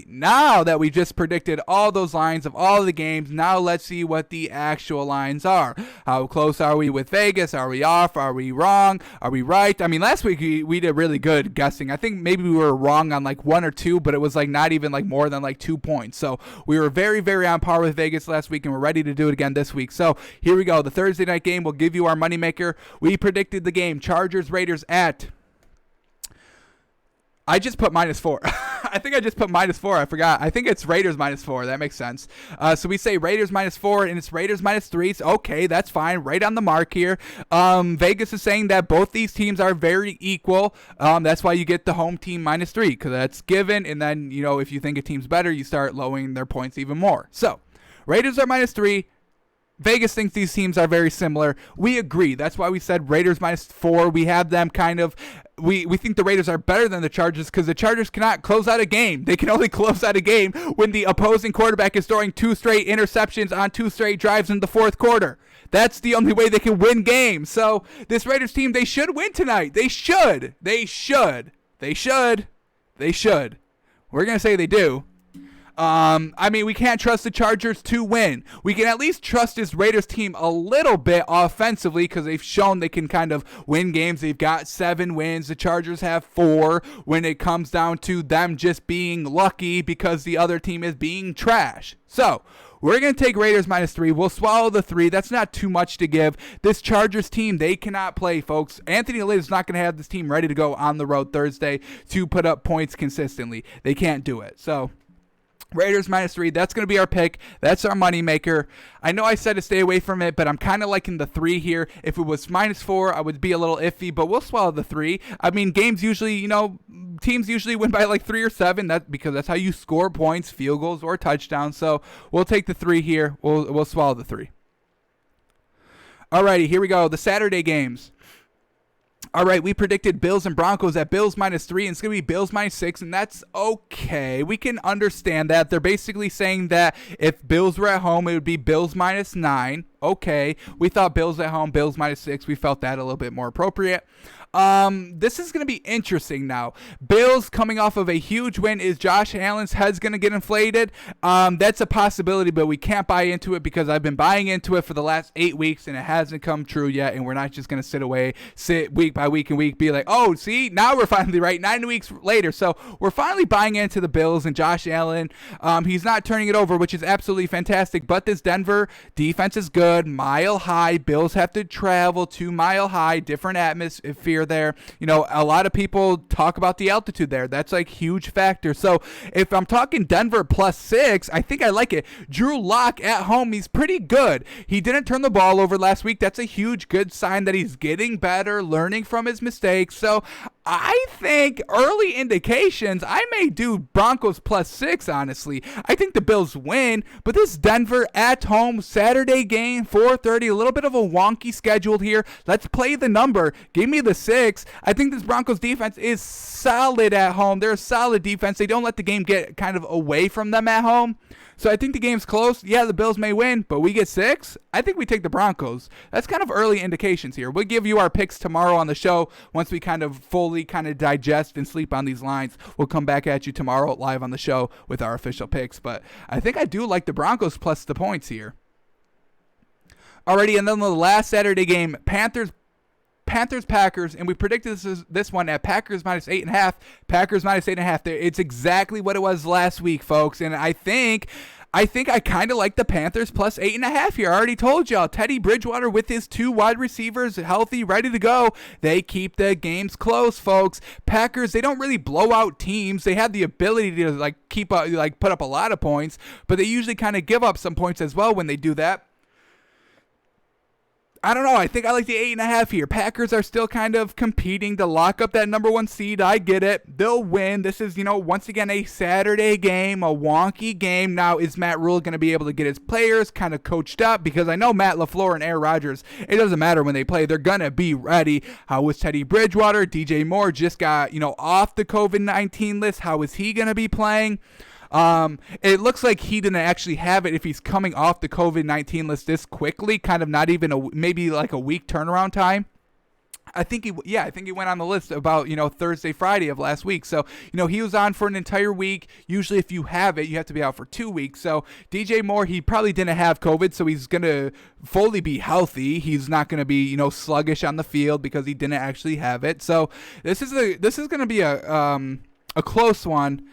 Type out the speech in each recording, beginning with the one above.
Now that we just predicted all those lines of all of the games, now let's see what the actual lines are. How close are we with Vegas? Are we off? Are we wrong? Are we right? I mean, last week we did really good guessing. I think maybe we were wrong on like 1 or 2, but it was like not even like more than like 2 points. So we were very, very on par with Vegas last week, and we're ready to do it again this week. So here we go. The Thursday night game will give you our moneymaker. We predicted the game Chargers-Raiders at... I just put -4. I think I just put -4. I forgot. I think it's Raiders -4. That makes sense. So we say Raiders -4, and it's Raiders -3. So okay, that's fine. Right on the mark here. Vegas is saying that both these teams are very equal. That's why you get the home team -3, because that's given. And then, you know, if you think a team's better, you start lowering their points even more. So Raiders are -3. Vegas thinks these teams are very similar. We agree. That's why we said Raiders -4. We have them kind of... We think the Raiders are better than the Chargers because the Chargers cannot close out a game. They can only close out a game when the opposing quarterback is throwing 2 straight interceptions on 2 straight drives in the fourth quarter. That's the only way they can win games. So this Raiders team, they should win tonight. They should. They should. They should. They should. We're going to say they do. I mean, we can't trust the Chargers to win. We can at least trust this Raiders team a little bit offensively because they've shown they can kind of win games. They've got 7 wins. The Chargers have 4 when it comes down to them just being lucky because the other team is being trash. So we're going to take Raiders -3. We'll swallow the 3. That's not too much to give. This Chargers team, they cannot play, folks. Anthony Lynn is not going to have this team ready to go on the road Thursday to put up points consistently. They can't do it. So Raiders -3, that's going to be our pick. That's our moneymaker. I know I said to stay away from it, but I'm kind of liking the 3 here. If it was -4, I would be a little iffy, but we'll swallow the 3. I mean, games usually, you know, teams usually win by like 3 or 7. That's because that's how you score points, field goals, or touchdowns. So we'll take the 3 here. We'll swallow the 3. Alrighty, here we go. The Saturday games. All right, we predicted Bills and Broncos at Bills -3, and it's going to be Bills -6, and that's okay. We can understand that. They're basically saying that if Bills were at home, it would be Bills -9. Okay. We thought Bills at home, Bills -6. We felt that a little bit more appropriate. This is going to be interesting now. Bills coming off of a huge win. Is Josh Allen's head's going to get inflated? That's a possibility, but we can't buy into it because I've been buying into it for the last 8 weeks, and it hasn't come true yet, and we're not just going to sit week by week and week, be like, oh, see, now we're finally right 9 weeks later. So we're finally buying into the Bills and Josh Allen. He's not turning it over, which is absolutely fantastic, but this Denver defense is good. Mile High. Bills have to travel to Mile High, different atmosphere there. You know, a lot of people talk about the altitude there. That's like huge factor. So if I'm talking Denver +6, I think I like it. Drew Lock at home, he's pretty good. He didn't turn the ball over last week. That's a huge good sign that he's getting better, learning from his mistakes. So I think early indications, I may do Broncos +6, honestly. I think the Bills win, but this Denver at home Saturday game, 4:30, a little bit of a wonky schedule here. Let's play the number. Give me the 6. I think this Broncos defense is solid at home. They're a solid defense. They don't let the game get kind of away from them at home. So I think the game's close. Yeah, the Bills may win, but we get 6. I think we take the Broncos. That's kind of early indications here. We'll give you our picks tomorrow on the show once we kind of fully kind of digest and sleep on these lines. We'll come back at you tomorrow live on the show with our official picks. But I think I do like the Broncos plus the points here. Alrighty, and then the last Saturday game, Panthers-Packers, and we predicted this one at Packers -8.5. Packers -8.5. It's exactly what it was last week, folks. And I think I kind of like the Panthers +8.5 here. I already told y'all. Teddy Bridgewater with his 2 wide receivers healthy, ready to go. They keep the games close, folks. Packers, they don't really blow out teams. They have the ability to put up a lot of points, but they usually kind of give up some points as well when they do that. I don't know. I think I like the 8.5 here. Packers are still kind of competing to lock up that number 1 seed. I get it. They'll win. This is, once again, a Saturday game, a wonky game. Now, is Matt Rule going to be able to get his players kind of coached up? Because I know Matt LaFleur and Aaron Rodgers, it doesn't matter when they play. They're going to be ready. How is Teddy Bridgewater? DJ Moore just got, off the COVID-19 list. How is he going to be playing? It looks like he didn't actually have it if he's coming off the COVID-19 list this quickly, kind of not even maybe like a week turnaround time. I think he went on the list about, Thursday, Friday of last week. So, he was on for an entire week. Usually if you have it, you have to be out for 2 weeks. So DJ Moore, he probably didn't have COVID, so he's going to fully be healthy. He's not going to be, sluggish on the field because he didn't actually have it. So this is going to be a close one.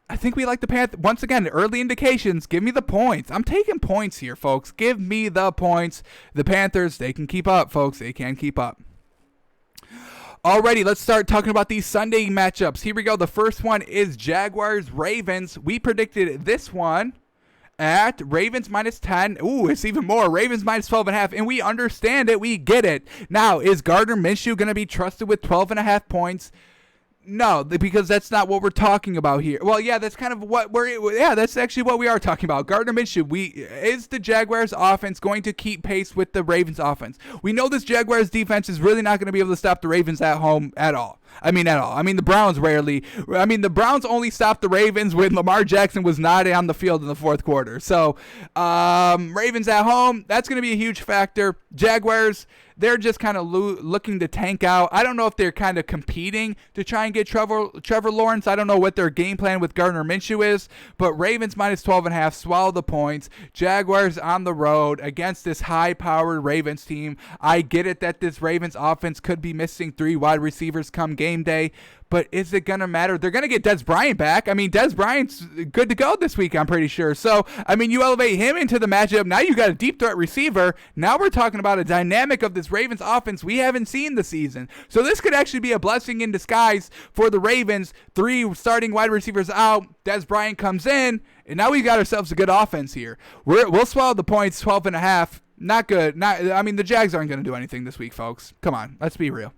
I think we like the Panthers. Once again, early indications. Give me the points. I'm taking points here, folks. Give me the points. The Panthers, they can keep up, folks. They can keep up. Alrighty, let's start talking about these Sunday matchups. Here we go. The first one is Jaguars-Ravens. We predicted this one at Ravens minus 10. Ooh, it's even more. Ravens minus 12.5. And we understand it. We get it. Now, is Gardner Minshew going to be trusted with 12.5 points? No, because that's not what we're talking about here. Well, yeah, that's kind of that's actually what we are talking about. Gardner Minshew, is the Jaguars offense going to keep pace with the Ravens offense? We know this Jaguars defense is really not going to be able to stop the Ravens at home at all. The Browns rarely. The Browns only stopped the Ravens when Lamar Jackson was not on the field in the fourth quarter. So, Ravens at home, that's going to be a huge factor. Jaguars, they're just kind of looking to tank out. I don't know if they're kind of competing to try and get Trevor Lawrence. I don't know what their game plan with Gardner Minshew is, but Ravens minus 12.5, swallow the points. Jaguars on the road against this high-powered Ravens team. I get it that this Ravens offense could be missing 3 wide receivers come game day, but is it going to matter? They're going to get Dez Bryant back. Dez Bryant's good to go this week, I'm pretty sure. So, you elevate him into the matchup. Now you got a deep threat receiver. Now we're talking about a dynamic of this Ravens offense we haven't seen this season. So this could actually be a blessing in disguise for the Ravens. 3 starting wide receivers out. Dez Bryant comes in, and now we got ourselves a good offense here. We'll swallow the points, 12.5. Not good. The Jags aren't going to do anything this week, folks. Come on, let's be real.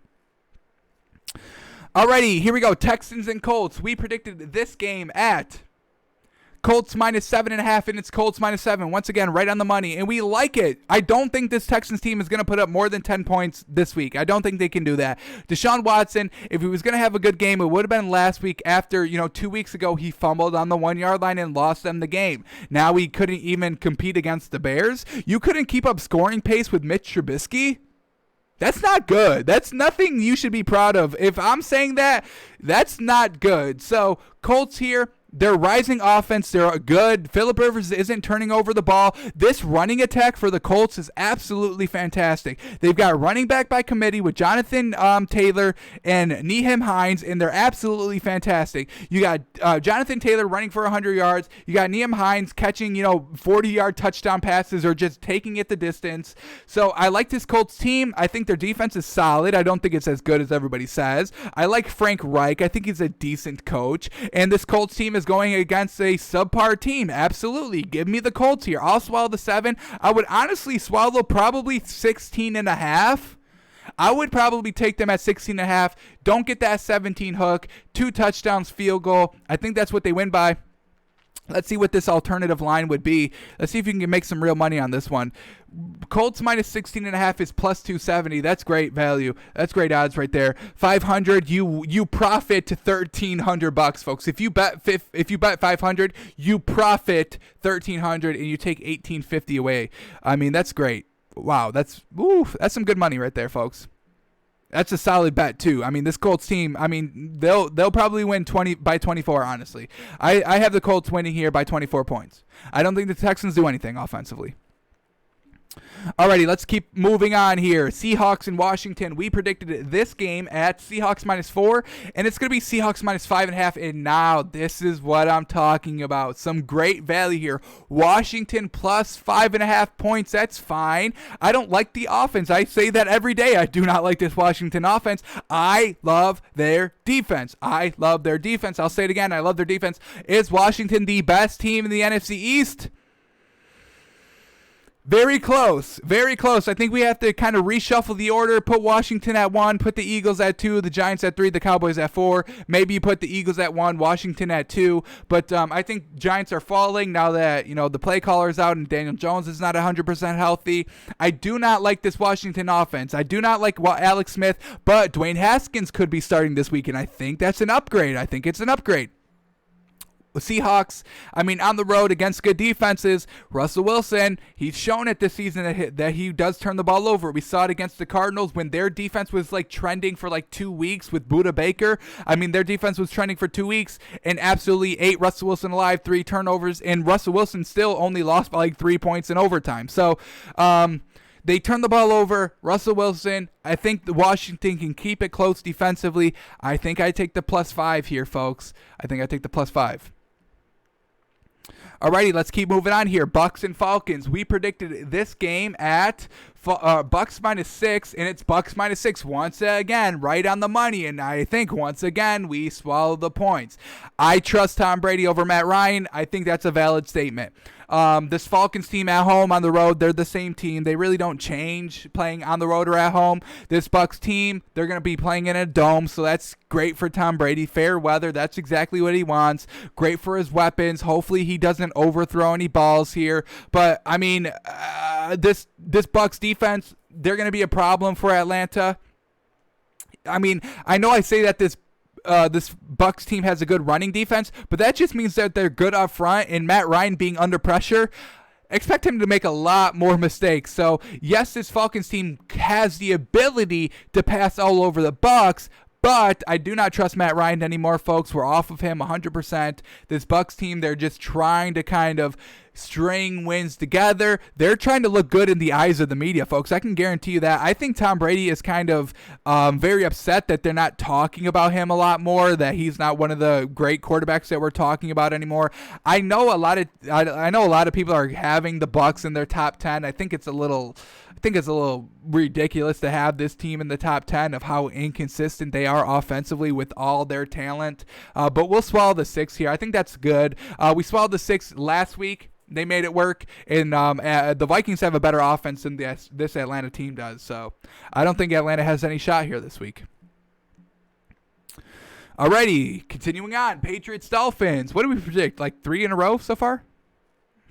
Alrighty, here we go. Texans and Colts. We predicted this game at Colts minus 7.5, and it's Colts minus 7. Once again, right on the money, and we like it. I don't think this Texans team is going to put up more than 10 points this week. I don't think they can do that. Deshaun Watson, if he was going to have a good game, it would have been last week after, 2 weeks ago, he fumbled on the 1-yard line and lost them the game. Now he couldn't even compete against the Bears. You couldn't keep up scoring pace with Mitch Trubisky. That's not good. That's nothing you should be proud of. If I'm saying that, that's not good. So, Colts here, they're rising offense. They're good. Phillip Rivers isn't turning over the ball. This running attack for the Colts is absolutely fantastic. They've got running back by committee with Jonathan Taylor and Nyheim Hines, and they're absolutely fantastic. You got Jonathan Taylor running for 100 yards. You got Nyheim Hines catching, 40-yard touchdown passes or just taking it the distance. So I like this Colts team. I think their defense is solid. I don't think it's as good as everybody says. I like Frank Reich. I think he's a decent coach. And this Colts team is going against a subpar team. Absolutely. Give me the Colts here. I'll swallow the 7. I would honestly swallow probably 16.5. I would probably take them at 16.5. Don't get that 17 hook. 2 touchdowns, field goal. I think that's what they win by. Let's see what this alternative line would be. Let's see if you can make some real money on this one. Colts minus 16.5 is plus 270. That's great value. That's great odds right there. 500, you profit to $1,300, folks. If you bet 500, you profit $1,300 and you take $1,850 away. That's great. Wow, that's some good money right there, folks. That's a solid bet too. This Colts team, they'll probably win 20 by 24, honestly. I have the Colts winning here by 24 points. I don't think the Texans do anything offensively. Alrighty, let's keep moving on here. Seahawks and Washington. We predicted this game at Seahawks minus 4, and it's going to be Seahawks minus 5.5. And now this is what I'm talking about. Some great value here. Washington plus 5.5 points. That's fine. I don't like the offense. I say that every day. I do not like this Washington offense. I love their defense. I'll say it again. I love their defense. Is Washington the best team in the NFC East? Very close. Very close. I think we have to kind of reshuffle the order, put Washington at 1, put the Eagles at 2, the Giants at 3, the Cowboys at 4. Maybe you put the Eagles at 1, Washington at 2. But I think Giants are falling now that, the play caller is out and Daniel Jones is not 100% healthy. I do not like this Washington offense. I do not like Alex Smith, but Dwayne Haskins could be starting this week, and I think that's an upgrade. I think it's an upgrade. Seahawks, I mean, on the road against good defenses, Russell Wilson, he's shown it this season that he does turn the ball over. We saw it against the Cardinals when their defense was like trending for like 2 weeks with Buda Baker. I mean, their defense was trending for 2 weeks and absolutely ate Russell Wilson alive, 3 turnovers, and Russell Wilson still only lost by like 3 points in overtime. So, they turn the ball over. Russell Wilson, I think the Washington can keep it close defensively. I think I take the +5 here, folks. I think I take the +5. Alrighty, let's keep moving on here. Bucks and Falcons. We predicted this game at Bucks -6, and it's Bucks -6 once again, right on the money. And I think once again we swallow the points. I trust Tom Brady over Matt Ryan. I think that's a valid statement. This Falcons team at home, on the road, they're the same team. They really don't change playing on the road or at home. This Bucks team, they're going to be playing in a dome, so that's great for Tom Brady. Fair weather, that's exactly what he wants. Great for his weapons. Hopefully he doesn't overthrow any balls here. But, I mean, this Bucks defense, they're going to be a problem for Atlanta. I mean, I know I say that this Bucks team has a good running defense, but that just means that they're good up front, and Matt Ryan being under pressure, expect him to make a lot more mistakes. So, yes, this Falcons team has the ability to pass all over the Bucks, but I do not trust Matt Ryan anymore, folks. We're off of him 100%. This Bucks team, they're just trying to kind of string wins together. They're trying to look good in the eyes of the media, folks. I can guarantee you that. I think Tom Brady is kind of very upset that they're not talking about him a lot more, that he's not one of the great quarterbacks that we're talking about anymore. I know a lot of people are having the Bucks in their top 10. I think it's a little ridiculous to have this team in the top 10 of how inconsistent they are offensively with all their talent. But we'll swallow the 6 here. I think that's good. We swallowed the 6 last week. They made it work, and the Vikings have a better offense than this Atlanta team does. So I don't think Atlanta has any shot here this week. Alrighty, continuing on. Patriots, Dolphins. What do we predict? Like 3 in a row so far?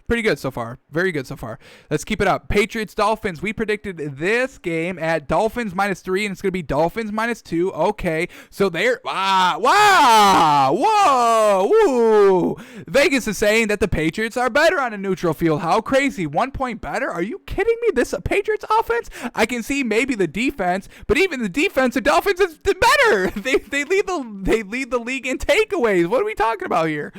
Pretty good so far. Very good so far. Let's keep it up. Patriots, Dolphins. We predicted this game at Dolphins -3, and it's going to be Dolphins -2. Okay. So they're... Wow. Whoa. Woo. Vegas is saying that the Patriots are better on a neutral field. How crazy. 1 point better? Are you kidding me? This Patriots offense? I can see maybe the defense, but even the defense, the Dolphins is better. They lead the league in takeaways. What are we talking about here?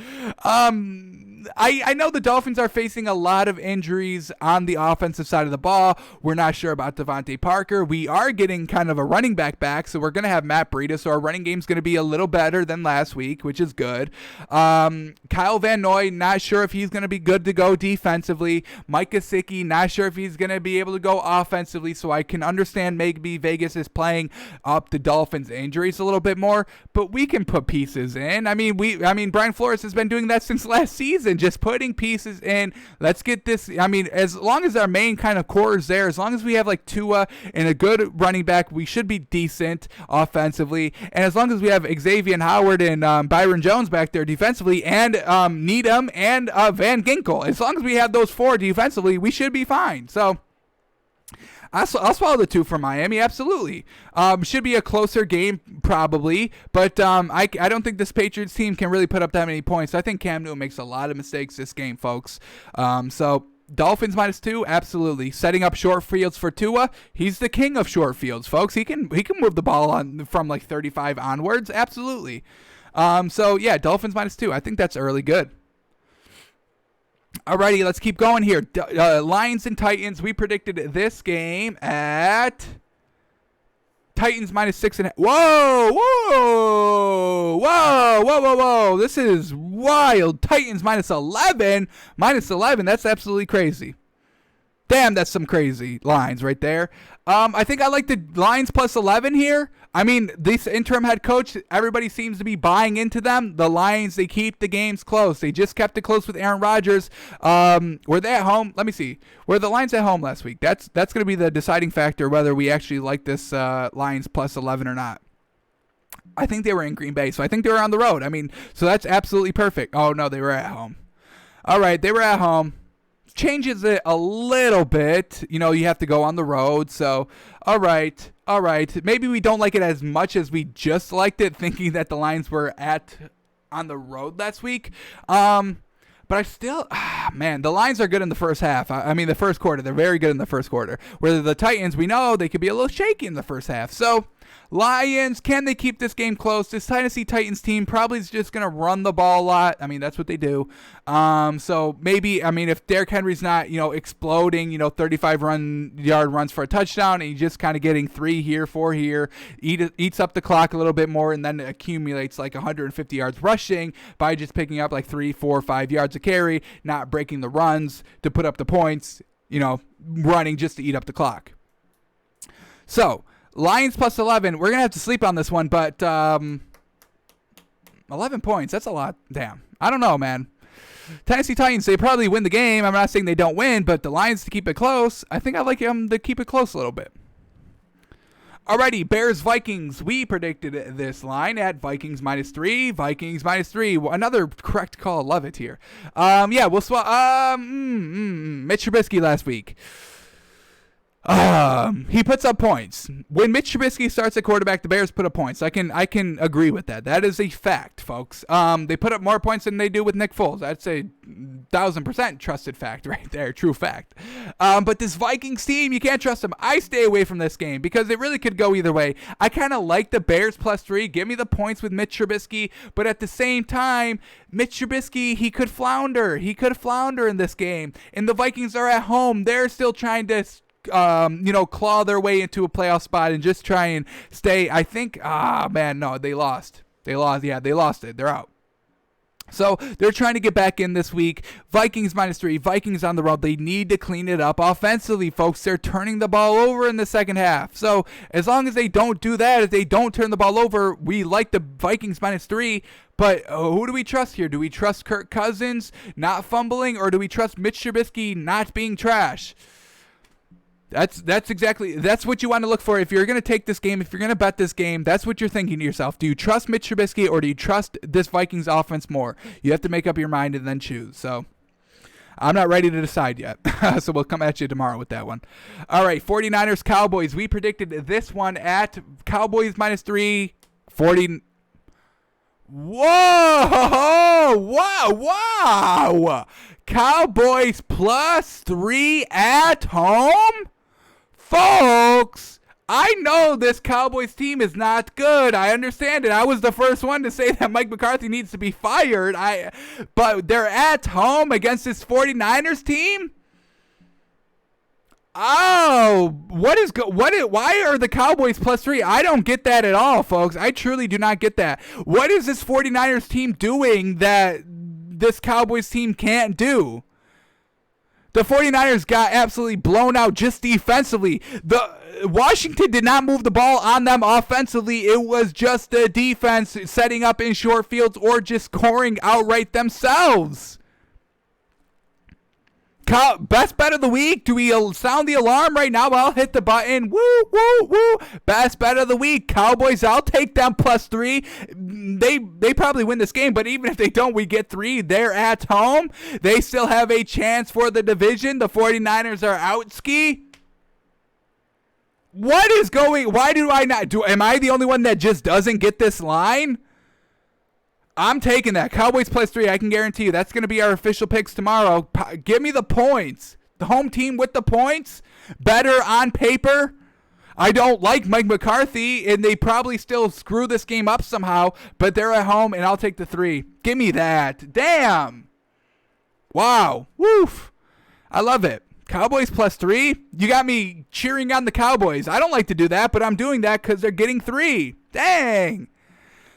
I know the Dolphins are facing a lot of injuries on the offensive side of the ball. We're not sure about Devontae Parker. We are getting kind of a running back, so we're going to have Matt Breida, so our running game's going to be a little better than last week, which is good. Kyle Van Noy, not sure if he's going to be good to go defensively. Mike Gesicki, not sure if he's going to be able to go offensively, so I can understand maybe Vegas is playing up the Dolphins' injuries a little bit more, but we can put pieces in. I mean, Brian Flores has been doing that since last season, just putting pieces in. Let's get this. I mean, as long as our main kind of core is there, as long as we have like Tua and a good running back, we should be decent offensively. And as long as we have Xavier Howard and Byron Jones back there defensively, and Needham and Van Ginkel, as long as we have those 4 defensively, we should be fine. So I'll swallow the 2 for Miami, absolutely. Should be a closer game, probably, but I don't think this Patriots team can really put up that many points. I think Cam Newton makes a lot of mistakes this game, folks. So Dolphins -2, absolutely. Setting up short fields for Tua. He's the king of short fields, folks. He can move the ball on from like 35 onwards, absolutely. So yeah, Dolphins -2. I think that's early good. Alrighty, let's keep going here. Lions and Titans. We predicted this game at Titans -6.5. Whoa. This is wild. Titans -11. -11. That's absolutely crazy. Damn, that's some crazy lines right there. I think I like the Lions +11 here. I mean, this interim head coach, everybody seems to be buying into them. The Lions, they keep the games close. They just kept it close with Aaron Rodgers. Were they at home? Let me see. Were the Lions at home last week? That's going to be the deciding factor whether we actually like this Lions +11 or not. I think they were in Green Bay, so I think they were on the road. I mean, so that's absolutely perfect. Oh, no, they were at home. All right, they were at home. Changes it a little bit. You know, you have to go on the road. So, all right. Maybe we don't like it as much as we just liked it, thinking that the Lions were on the road last week. But I still, man, the Lions are good in the first half. I mean, the first quarter. They're very good in the first quarter. Where the Titans, we know they could be a little shaky in the first half. So, Lions, can they keep this game close? This Tennessee Titans team probably is just going to run the ball a lot. I mean, that's what they do. So maybe, I mean, if Derrick Henry's not, exploding, 35 yard runs for a touchdown, and he's just kind of getting 3 here, 4 here, eats up the clock a little bit more, and then accumulates like 150 yards rushing by just picking up like 3, 4, 5 yards a carry, not breaking the runs to put up the points, running just to eat up the clock. So, Lions plus 11. We're going to have to sleep on this one, but 11 points, that's a lot. Damn. I don't know, man. Tennessee Titans, they probably win the game. I'm not saying they don't win, but the Lions to keep it close. I think I like them to keep it close a little bit. Alrighty, Bears-Vikings. We predicted this line at Vikings -3. Vikings -3. Another correct call. Love it here. We'll swap. Mitch Trubisky last week. He puts up points. When Mitch Trubisky starts at quarterback, the Bears put up points. I can agree with that. That is a fact, folks. They put up more points than they do with Nick Foles. That's a 1,000% trusted fact right there. True fact. But this Vikings team, you can't trust them. I stay away from this game because it really could go either way. I kind of like the Bears +3. Give me the points with Mitch Trubisky. But at the same time, Mitch Trubisky, he could flounder. He could flounder in this game. And the Vikings are at home. They're still trying to claw their way into a playoff spot and just try and stay. I think, no, they lost. They lost it. They're out. So they're trying to get back in this week. Vikings -3. Vikings on the road. They need to clean it up offensively, folks. They're turning the ball over in the second half. So as long as they don't do that, if they don't turn the ball over, we like the Vikings -3. But who do we trust here? Do we trust Kirk Cousins not fumbling, or do we trust Mitch Trubisky not being trash? That's what you want to look for. If you're going to take this game, if you're going to bet this game, that's what you're thinking to yourself. Do you trust Mitch Trubisky, or do you trust this Vikings offense more? You have to make up your mind and then choose. So I'm not ready to decide yet. So we'll come at you tomorrow with that one. All right, 49ers Cowboys. We predicted this one at Cowboys -3, 40. Whoa! Wow! Cowboys +3 at home? Folks, I know this Cowboys team is not good. I understand it. I was the first one to say that Mike McCarthy needs to be fired. But they're at home against this 49ers team? Oh, why are the Cowboys +3? I don't get that at all, folks. I truly do not get that. What is this 49ers team doing that this Cowboys team can't do? The 49ers got absolutely blown out just defensively. Washington did not move the ball on them offensively. It was just the defense setting up in short fields or just scoring outright themselves. Best bet of the week. Do we sound the alarm right now? I'll hit the button. Woo, woo, woo. Best bet of the week. Cowboys, I'll take them +3. They probably win this game, but even if they don't, we get 3. They're at home. They still have a chance for the division. The 49ers are out ski. What is going? Why do I not? Am I the only one that just doesn't get this line? I'm taking that. Cowboys +3. I can guarantee you that's going to be our official picks tomorrow. Give me the points. The home team with the points. Better on paper. I don't like Mike McCarthy, and they probably still screw this game up somehow, but they're at home, and I'll take the 3. Give me that. Damn. Wow. Woof. I love it. Cowboys +3. You got me cheering on the Cowboys. I don't like to do that, but I'm doing that because they're getting 3. Dang.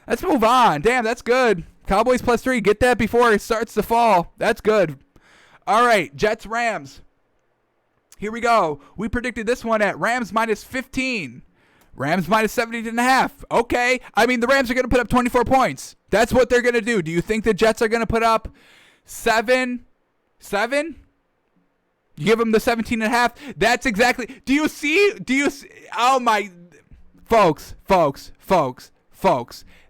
Let's move on. Damn, that's good. Cowboys +3. Get that before it starts to fall. That's good. All right, Jets, Rams. Here we go. We predicted this one at Rams -15. Rams -17.5. Okay. I mean, the Rams are going to put up 24 points. That's what they're going to do. Do you think the Jets are going to put up 7? You give them the 17.5. That's exactly. Do you see? Oh, my. Folks.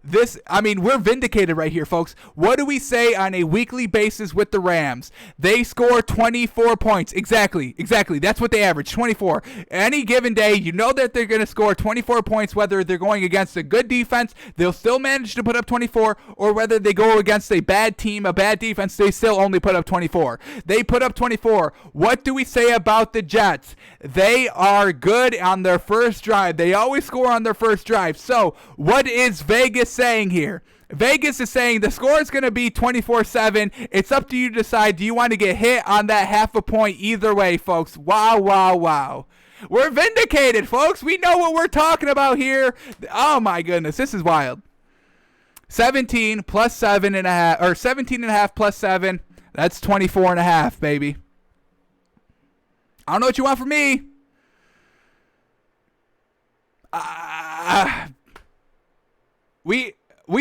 We're vindicated right here, folks. What do we say on a weekly basis with the Rams? They score 24 points. Exactly. That's what they average, 24. Any given day, you know that they're going to score 24 points, whether they're going against a good defense, they'll still manage to put up 24, or whether they go against a bad team, a bad defense, they still only put up 24. They put up 24. What do we say about the Jets? They are good on their first drive. They always score on their first drive. So, what is Vegas saying here? Vegas is saying the score is going to be 24-7. It's up to you to decide. Do you want to get hit on that half a point? Either way, folks. Wow. We're vindicated, folks. We know what we're talking about here. Oh, my goodness. This is wild. 17 plus 7.5, or 17.5 plus 7. That's 24.5, baby. I don't know what you want from me. We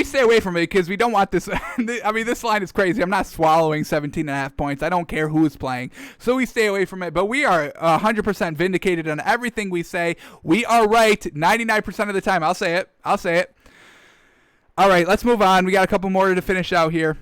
stay away from it because we don't want this. This line is crazy. I'm not swallowing 17.5 points. I don't care who's playing. So we stay away from it. But we are 100% vindicated on everything we say. We are right 99% of the time. I'll say it. All right, let's move on. We got a couple more to finish out here.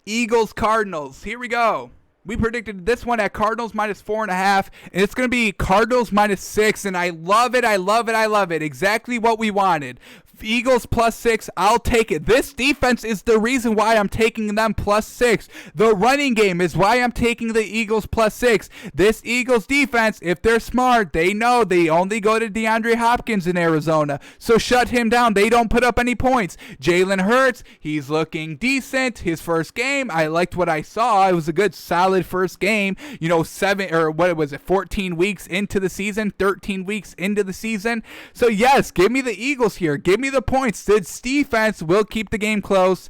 Eagles, Cardinals. Here we go. We predicted this one at Cardinals minus 4.5, and it's going to be Cardinals minus 6, and I love it. Exactly what we wanted. Eagles plus 6, I'll take it. This defense is the reason why I'm taking them plus 6. The running game is why I'm taking the Eagles plus 6. This Eagles defense, if they're smart, they know they only go to DeAndre Hopkins in Arizona. So shut him down. They don't put up any points. Jalen Hurts, he's looking decent. His first game, I liked what I saw. It was a good, solid first game. 14 weeks into the season, 13 weeks into the season. So yes, give me the Eagles here. Give me the points. This defense will keep the game close.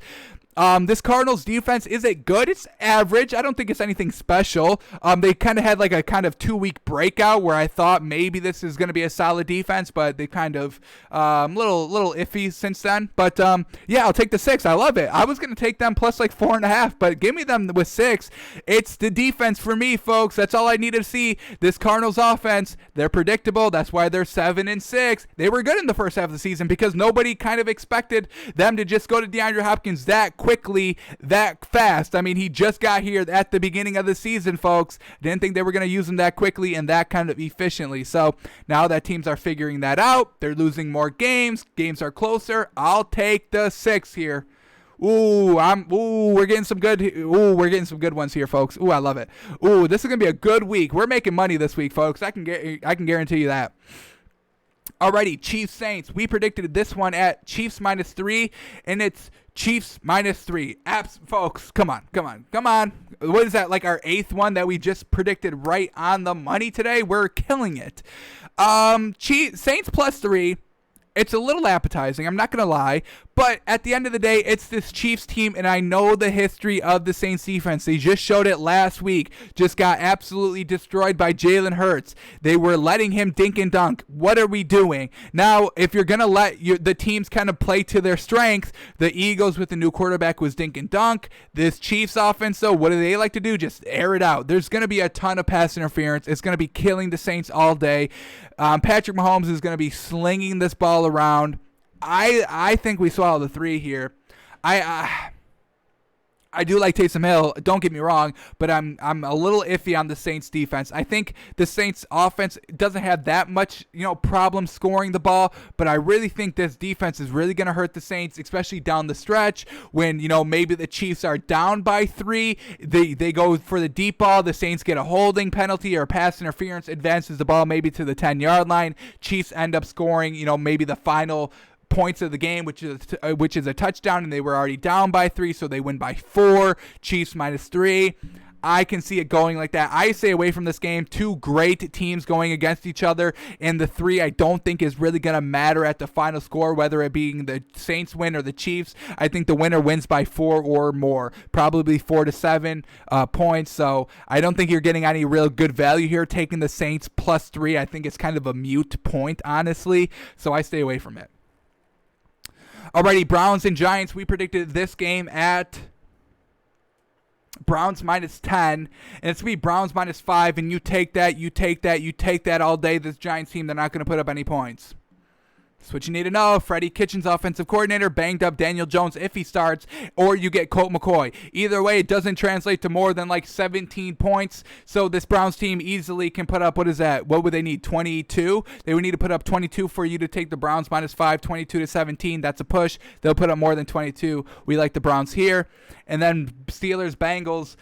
This Cardinals defense, is it good? It's average. I don't think it's anything special. They kind of had like a kind of 2-week breakout where I thought maybe this is going to be a solid defense, but they kind of little iffy since then. But yeah, I'll take the 6. I love it. I was going to take them plus like 4.5, but give me them with 6. It's the defense for me, folks. That's all I need to see. This Cardinals offense, they're predictable. That's why they're 7-6. They were good in the first half of the season because nobody kind of expected them to just go to DeAndre Hopkins that quickly, that fast. He just got here at the beginning of the season, folks. Didn't think they were going to use him that quickly and that kind of efficiently. So now that teams are figuring that out, they're losing more games. Games are closer. I'll take the 6 here. We're getting some good ones here, folks. I love it. This is going to be a good week. We're making money this week, folks. I can guarantee you that. Alrighty, Chiefs Saints. We predicted this one at Chiefs minus 3, and it's Chiefs minus 3. Folks, come on. What is that, like our 8th one that we just predicted right on the money today? We're killing it. Saints plus 3. It's a little appetizing, I'm not going to lie, but at the end of the day, it's this Chiefs team, and I know the history of the Saints defense. They just showed it last week, just got absolutely destroyed by Jalen Hurts. They were letting him dink and dunk. What are we doing? Now, if you're going to let the teams kind of play to their strength, the Eagles with the new quarterback was dink and dunk. This Chiefs offense, though, what do they like to do? Just air it out. There's going to be a ton of pass interference. It's going to be killing the Saints all day. Patrick Mahomes is going to be slinging this ball around. I think we swallow the 3 here. I do like Taysom Hill, don't get me wrong, but I'm a little iffy on the Saints defense. I think the Saints offense doesn't have that much, problem scoring the ball, but I really think this defense is really going to hurt the Saints, especially down the stretch when, maybe the Chiefs are down by 3. They go for the deep ball. The Saints get a holding penalty or pass interference, advances the ball maybe to the 10-yard line. Chiefs end up scoring, maybe the final points of the game, which is a touchdown, and they were already down by 3, so they win by 4. Chiefs minus 3. I can see it going like that. I stay away from this game. 2 great teams going against each other, and the 3 I don't think is really going to matter at the final score, whether it being the Saints win or the Chiefs. I think the winner wins by 4 or more, probably 4 to 7 points. So I don't think you're getting any real good value here taking the Saints plus 3. I think it's kind of a mute point, honestly, so I stay away from it. Alrighty, Browns and Giants. We predicted this game at Browns minus 10, and it's going to be Browns minus 5, and you take that all day. This Giants team, they're not going to put up any points. That's what you need to know. Freddie Kitchens, offensive coordinator, banged up Daniel Jones if he starts, or you get Colt McCoy. Either way, it doesn't translate to more than like 17 points. So this Browns team easily can put up, what is that? What would they need? 22? They would need to put up 22 for you to take the Browns -5, 22-17. That's a push. They'll put up more than 22. We like the Browns here. And then Steelers, Bengals.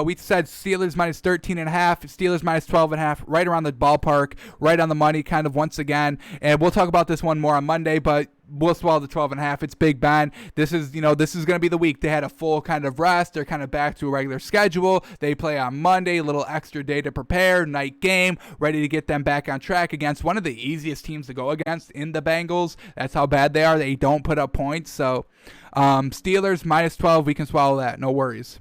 We said Steelers -13.5, Steelers -12.5, right around the ballpark, right on the money, kind of once again. And we'll talk about this one more on Monday, but we'll swallow the 12.5. It's Big Ben. This is going to be the week. They had a full kind of rest. They're kind of back to a regular schedule. They play on Monday, a little extra day to prepare, night game, ready to get them back on track against one of the easiest teams to go against in the Bengals. That's how bad they are. They don't put up points. So Steelers -12, we can swallow that. No worries.